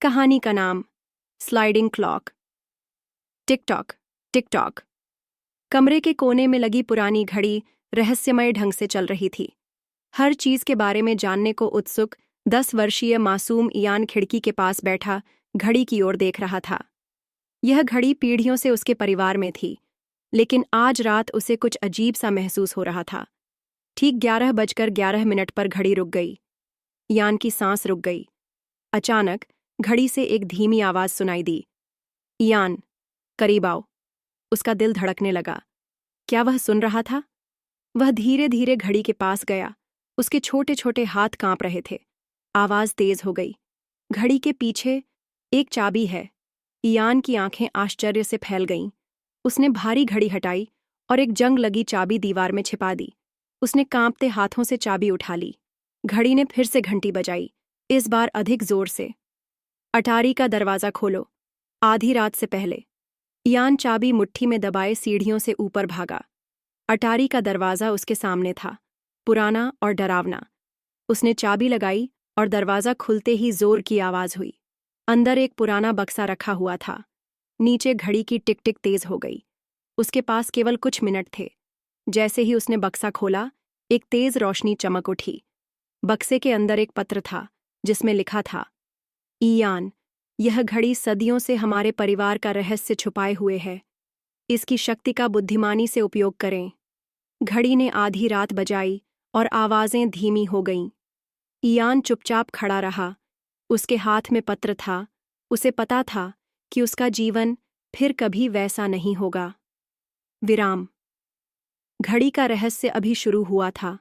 कहानी का नाम sliding clock. Tick tock tick tock. कमरे के कोने में लगी पुरानी घड़ी रहस्यमय ढंग से चल रही थी। हर चीज के बारे में जानने को उत्सुक 10 वर्षीय मासूम इयान खिड़की के पास बैठा घड़ी की ओर देख रहा था। यह घड़ी पीढ़ियों से उसके परिवार में थी, लेकिन आज रात उसे कुछ अजीब सा महसूस हो रहा था। ठीक 11:11 पर घड़ी रुक गई। इयान की सांस रुक गई। अचानक घड़ी से एक धीमी आवाज सुनाई दी, इयान, करीब आओ। उसका दिल धड़कने लगा। क्या वह सुन रहा था? वह धीरे धीरे घड़ी के पास गया। उसके छोटे छोटे हाथ कांप रहे थे। आवाज तेज हो गई। घड़ी के पीछे एक चाबी है। इयान की आंखें आश्चर्य से फैल गईं। उसने भारी घड़ी हटाई और एक जंग लगी चाबी दीवार में छिपा दी। उसने कांपते हाथों से चाबी उठा ली। घड़ी ने फिर से घंटी बजाई, इस बार अधिक जोर से। अटारी का दरवाजा खोलो। आधी रात से पहले। इयान चाबी मुट्ठी में दबाए सीढ़ियों से ऊपर भागा। अटारी का दरवाजा उसके सामने था, पुराना और डरावना। उसने चाबी लगाई और दरवाजा खुलते ही जोर की आवाज हुई। अंदर एक पुराना बक्सा रखा हुआ था। नीचे घड़ी की टिक टिक तेज हो गई। उसके पास केवल कुछ मिनट थे। जैसे ही उसने बक्सा खोला, एक तेज रोशनी चमक उठी। बक्से के अंदर एक पत्र था, जिसमें लिखा था, इयान, यह घड़ी सदियों से हमारे परिवार का रहस्य छुपाए हुए है। इसकी शक्ति का बुद्धिमानी से उपयोग करें। घड़ी ने आधी रात बजाई और आवाजें धीमी हो गईं। इयान चुपचाप खड़ा रहा। उसके हाथ में पत्र था। उसे पता था कि उसका जीवन फिर कभी वैसा नहीं होगा। विराम। घड़ी का रहस्य अभी शुरू हुआ था।